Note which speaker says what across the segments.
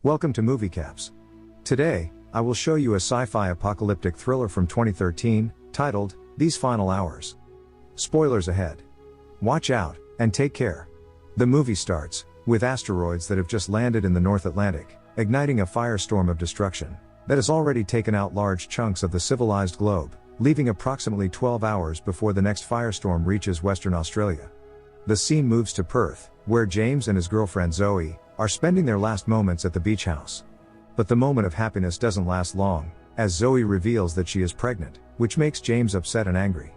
Speaker 1: Welcome to Moviecaps. Today, I will show you a sci-fi apocalyptic thriller from 2013, titled, These Final Hours. Spoilers ahead. Watch out, and take care. The movie starts, with asteroids that have just landed in the North Atlantic, igniting a firestorm of destruction, that has already taken out large chunks of the civilized globe, leaving approximately 12 hours before the next firestorm reaches Western Australia. The scene moves to Perth, where James and his girlfriend Zoe are spending their last moments at the beach house. But the moment of happiness doesn't last long, as Zoe reveals that she is pregnant, which makes James upset and angry.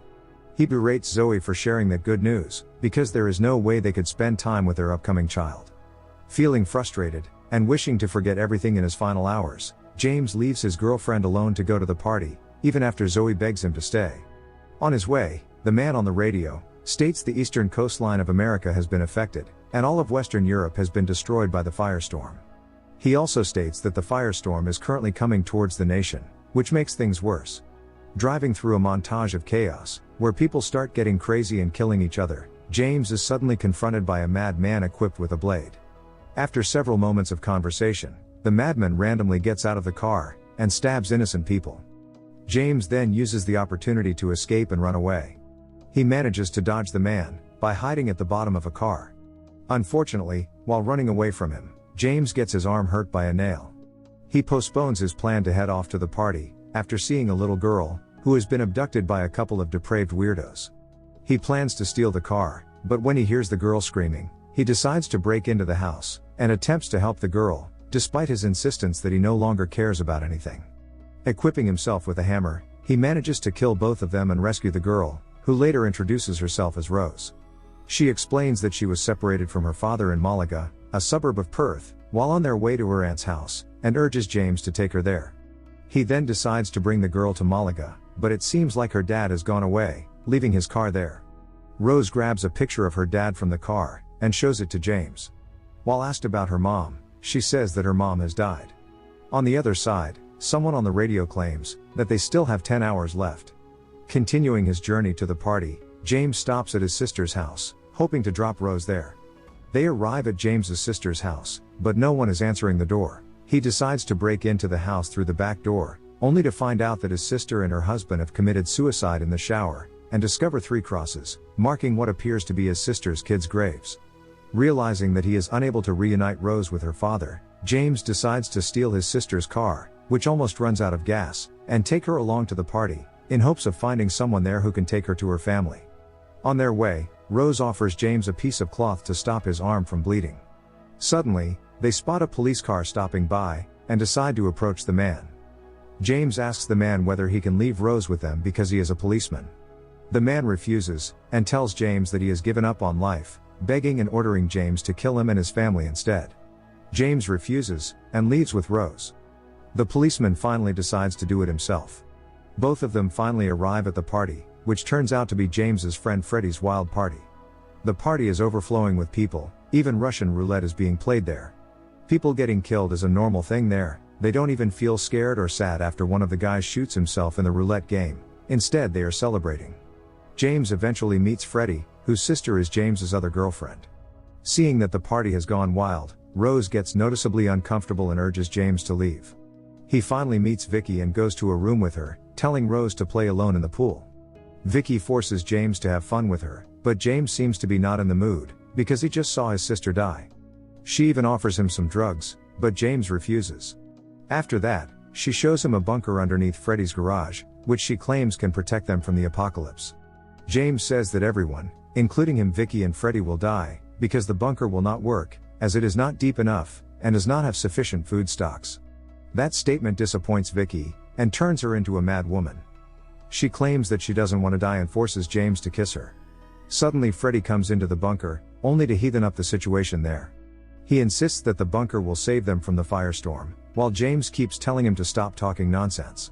Speaker 1: He berates Zoe for sharing that good news, because there is no way they could spend time with their upcoming child. Feeling frustrated, and wishing to forget everything in his final hours, James leaves his girlfriend alone to go to the party, even after Zoe begs him to stay. On his way, the man on the radio states the eastern coastline of America has been affected, and all of Western Europe has been destroyed by the firestorm. He also states that the firestorm is currently coming towards the nation, which makes things worse. Driving through a montage of chaos, where people start getting crazy and killing each other, James is suddenly confronted by a madman equipped with a blade. After several moments of conversation, the madman randomly gets out of the car and stabs innocent people. James then uses the opportunity to escape and run away. He manages to dodge the man by hiding at the bottom of a car. Unfortunately, while running away from him, James gets his arm hurt by a nail. He postpones his plan to head off to the party, after seeing a little girl, who has been abducted by a couple of depraved weirdos. He plans to steal the car, but when he hears the girl screaming, he decides to break into the house, and attempts to help the girl, despite his insistence that he no longer cares about anything. Equipping himself with a hammer, he manages to kill both of them and rescue the girl, who later introduces herself as Rose. She explains that she was separated from her father in Malaga, a suburb of Perth, while on their way to her aunt's house, and urges James to take her there. He then decides to bring the girl to Malaga, but it seems like her dad has gone away, leaving his car there. Rose grabs a picture of her dad from the car, and shows it to James. While asked about her mom, she says that her mom has died. On the other side, someone on the radio claims that they still have 10 hours left. Continuing his journey to the party, James stops at his sister's house, hoping to drop Rose there. They arrive at James's sister's house, but no one is answering the door. He decides to break into the house through the back door, only to find out that his sister and her husband have committed suicide in the shower, and discover 3 crosses, marking what appears to be his sister's kids' graves. Realizing that he is unable to reunite Rose with her father, James decides to steal his sister's car, which almost runs out of gas, and take her along to the party, in hopes of finding someone there who can take her to her family. On their way, Rose offers James a piece of cloth to stop his arm from bleeding. Suddenly, they spot a police car stopping by, and decide to approach the man. James asks the man whether he can leave Rose with them because he is a policeman. The man refuses, and tells James that he has given up on life, begging and ordering James to kill him and his family instead. James refuses, and leaves with Rose. The policeman finally decides to do it himself. Both of them finally arrive at the party, which turns out to be James's friend Freddie's wild party. The party is overflowing with people, even Russian roulette is being played there. People getting killed is a normal thing there, they don't even feel scared or sad after one of the guys shoots himself in the roulette game, instead they are celebrating. James eventually meets Freddie, whose sister is James's other girlfriend. Seeing that the party has gone wild, Rose gets noticeably uncomfortable and urges James to leave. He finally meets Vicky and goes to a room with her, telling Rose to play alone in the pool. Vicky forces James to have fun with her, but James seems to be not in the mood, because he just saw his sister die. She even offers him some drugs, but James refuses. After that, she shows him a bunker underneath Freddie's garage, which she claims can protect them from the apocalypse. James says that everyone, including him, Vicky and Freddie, will die, because the bunker will not work, as it is not deep enough, and does not have sufficient food stocks. That statement disappoints Vicky, and turns her into a mad woman. She claims that she doesn't want to die and forces James to kiss her. Suddenly Freddie comes into the bunker, only to heathen up the situation there. He insists that the bunker will save them from the firestorm, while James keeps telling him to stop talking nonsense.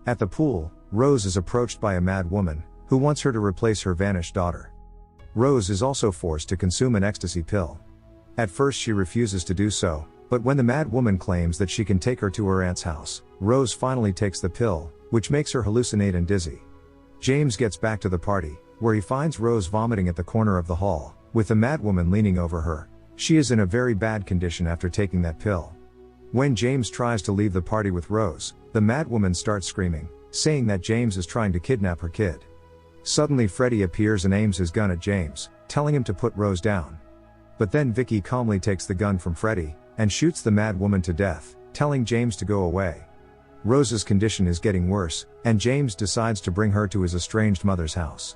Speaker 1: At the pool, Rose is approached by a mad woman, who wants her to replace her vanished daughter. Rose is also forced to consume an ecstasy pill. At first she refuses to do so, but when the mad woman claims that she can take her to her aunt's house, Rose finally takes the pill, which makes her hallucinate and dizzy. James gets back to the party, where he finds Rose vomiting at the corner of the hall, with the mad woman leaning over her. She is in a very bad condition after taking that pill. When James tries to leave the party with Rose, the madwoman starts screaming, saying that James is trying to kidnap her kid. Suddenly Freddy appears and aims his gun at James, telling him to put Rose down. But then Vicky calmly takes the gun from Freddy, and shoots the madwoman to death, telling James to go away. Rose's condition is getting worse, and James decides to bring her to his estranged mother's house.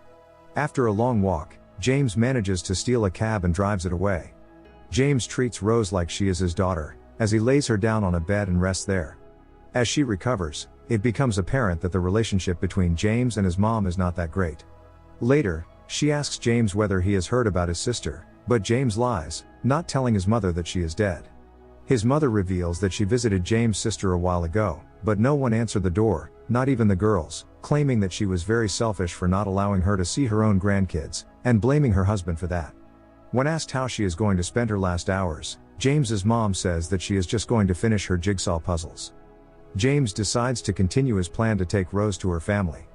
Speaker 1: After a long walk, James manages to steal a cab and drives it away. James treats Rose like she is his daughter, as he lays her down on a bed and rests there. As she recovers, it becomes apparent that the relationship between James and his mom is not that great. Later, she asks James whether he has heard about his sister, but James lies, not telling his mother that she is dead. His mother reveals that she visited James' sister a while ago, but no one answered the door, not even the girls, claiming that she was very selfish for not allowing her to see her own grandkids, and blaming her husband for that. When asked how she is going to spend her last hours, James's mom says that she is just going to finish her jigsaw puzzles. James decides to continue his plan to take Rose to her family.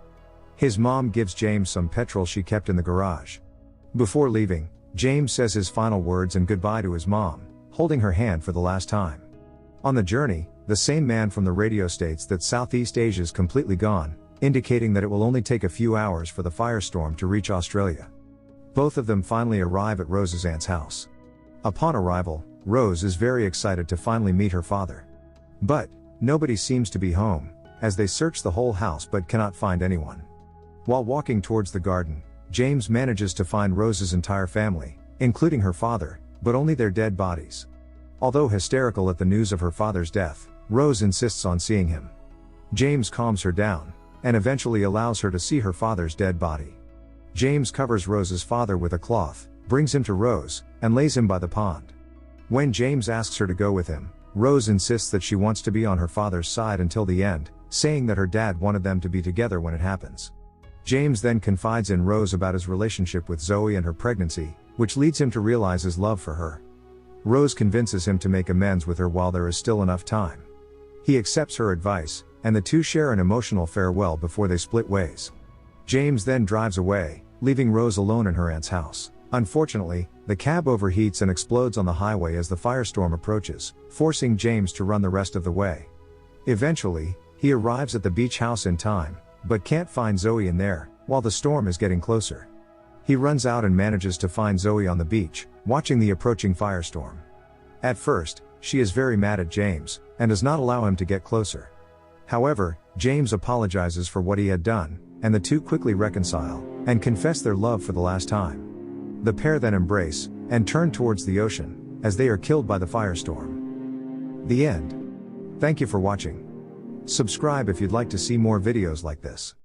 Speaker 1: His mom gives James some petrol she kept in the garage. Before leaving, James says his final words and goodbye to his mom, holding her hand for the last time. On the journey, the same man from the radio states that Southeast Asia is completely gone, indicating that it will only take a few hours for the firestorm to reach Australia. Both of them finally arrive at Rose's aunt's house. Upon arrival, Rose is very excited to finally meet her father. But nobody seems to be home, as they search the whole house but cannot find anyone. While walking towards the garden, James manages to find Rose's entire family, including her father, but only their dead bodies. Although hysterical at the news of her father's death, Rose insists on seeing him. James calms her down, and eventually allows her to see her father's dead body. James covers Rose's father with a cloth, brings him to Rose, and lays him by the pond. When James asks her to go with him, Rose insists that she wants to be on her father's side until the end, saying that her dad wanted them to be together when it happens. James then confides in Rose about his relationship with Zoe and her pregnancy, which leads him to realize his love for her. Rose convinces him to make amends with her while there is still enough time. He accepts her advice, and the two share an emotional farewell before they split ways. James then drives away, leaving Rose alone in her aunt's house. Unfortunately, the cab overheats and explodes on the highway as the firestorm approaches, forcing James to run the rest of the way. Eventually, he arrives at the beach house in time, but can't find Zoe in there, while the storm is getting closer. He runs out and manages to find Zoe on the beach, watching the approaching firestorm. At first, she is very mad at James, and does not allow him to get closer. However, James apologizes for what he had done, and the two quickly reconcile, and confess their love for the last time. The pair then embrace, and turn towards the ocean, as they are killed by the firestorm. The end. Thank you for watching. Subscribe if you'd like to see more videos like this.